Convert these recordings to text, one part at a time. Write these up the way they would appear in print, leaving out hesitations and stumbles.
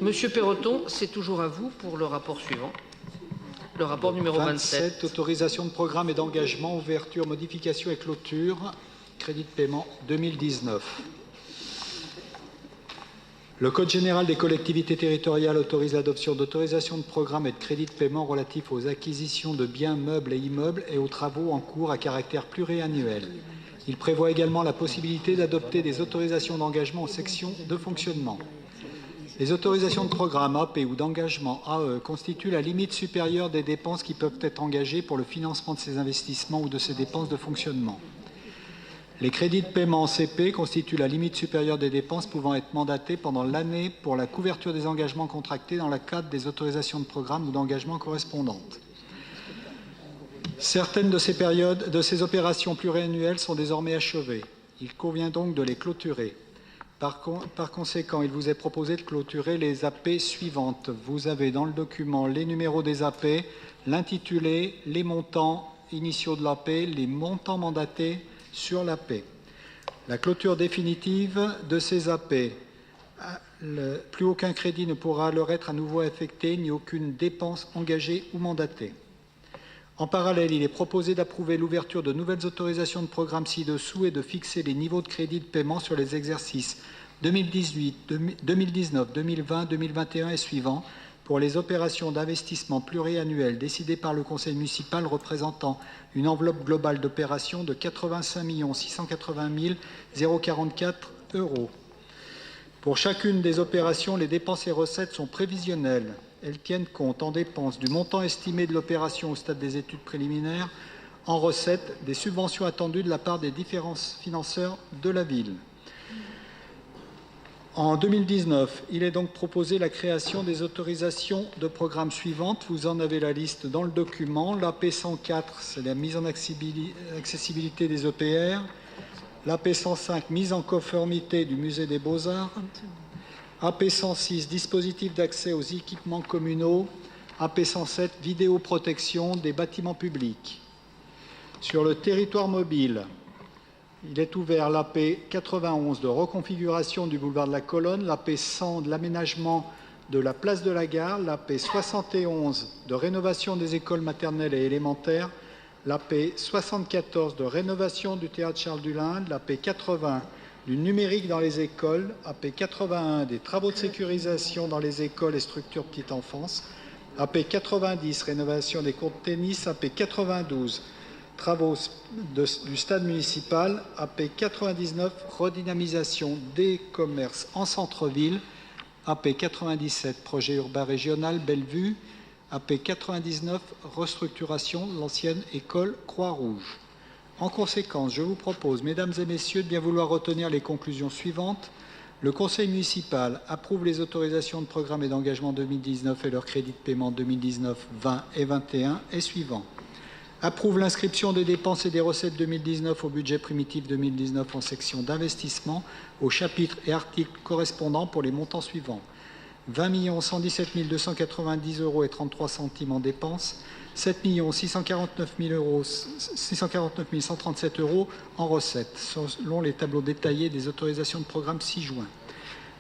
Monsieur Perroton, c'est toujours à vous pour le rapport suivant. Le rapport numéro 27. Autorisation de programme et d'engagement, ouverture, modification et clôture, crédit de paiement 2019. Le Code général des collectivités territoriales autorise l'adoption d'autorisations de programme et de crédits de paiement relatifs aux acquisitions de biens meubles et immeubles et aux travaux en cours à caractère pluriannuel. Il prévoit également la possibilité d'adopter des autorisations d'engagement en section de fonctionnement. Les autorisations de programme AP ou d'engagement AE constituent la limite supérieure des dépenses qui peuvent être engagées pour le financement de ces investissements ou de ces dépenses de fonctionnement. Les crédits de paiement en CP constituent la limite supérieure des dépenses pouvant être mandatées pendant l'année pour la couverture des engagements contractés dans le cadre des autorisations de programme ou d'engagement correspondantes. Certaines de ces opérations pluriannuelles sont désormais achevées. Il convient donc de les clôturer. Par conséquent, il vous est proposé de clôturer les AP suivantes. Vous avez dans le document les numéros des AP, l'intitulé, les montants initiaux de l'AP, les montants mandatés sur l'AP. La clôture définitive de ces AP, plus aucun crédit ne pourra leur être à nouveau affecté, ni aucune dépense engagée ou mandatée. En parallèle, il est proposé d'approuver l'ouverture de nouvelles autorisations de programme ci-dessous et de fixer les niveaux de crédit de paiement sur les exercices 2018, 2019, 2020, 2021 et suivants pour les opérations d'investissement pluriannuelles décidées par le Conseil municipal représentant une enveloppe globale d'opérations de 85 680 044 €. Pour chacune des opérations, les dépenses et recettes sont prévisionnelles. Elles tiennent compte en dépenses du montant estimé de l'opération au stade des études préliminaires, en recettes des subventions attendues de la part des différents financeurs de la ville. En 2019, il est donc proposé la création des autorisations de programme suivantes. Vous en avez la liste dans le document. L'AP 104, c'est la mise en accessibilité des EPR. L'AP 105, mise en conformité du musée des Beaux-Arts. AP 106, dispositif d'accès aux équipements communaux. AP 107, vidéoprotection des bâtiments publics. Sur le territoire mobile, il est ouvert l'AP 91 de reconfiguration du boulevard de la Colonne, l'AP 100 de l'aménagement de la place de la Gare, l'AP 71 de rénovation des écoles maternelles et élémentaires, l'AP 74 de rénovation du théâtre Charles Dulin, l'AP 80 du numérique dans les écoles, AP 81 des travaux de sécurisation dans les écoles et structures petite enfance, AP 90 rénovation des cours de tennis, AP 92 travaux du stade municipal, AP 99 redynamisation des commerces en centre-ville, AP 97 projet urbain régional Bellevue, AP 99 restructuration de l'ancienne école Croix-Rouge. En conséquence, je vous propose, mesdames et messieurs, de bien vouloir retenir les conclusions suivantes. Le Conseil municipal approuve les autorisations de programme et d'engagement 2019 et leurs crédits de paiement 2019, 20 et 21 et suivants. Approuve l'inscription des dépenses et des recettes 2019 au budget primitif 2019 en section d'investissement, au chapitre et articles correspondants pour les montants suivants. 20 117 290 € et 33 centimes en dépenses, 7 649 137 € en recettes, selon les tableaux détaillés des autorisations de programme 6 juin.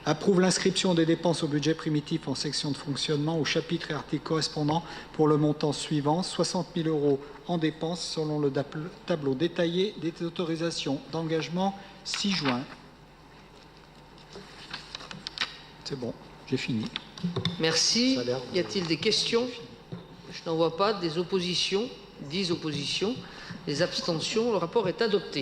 Approuve l'inscription des dépenses au budget primitif en section de fonctionnement au chapitre et articles correspondants pour le montant suivant, 60 000 € en dépenses selon le tableau détaillé des autorisations d'engagement 6 juin. C'est bon, j'ai fini. Merci. Y a-t-il des questions? Je n'en vois pas. Des oppositions? 10 oppositions. Des abstentions. Le rapport est adopté.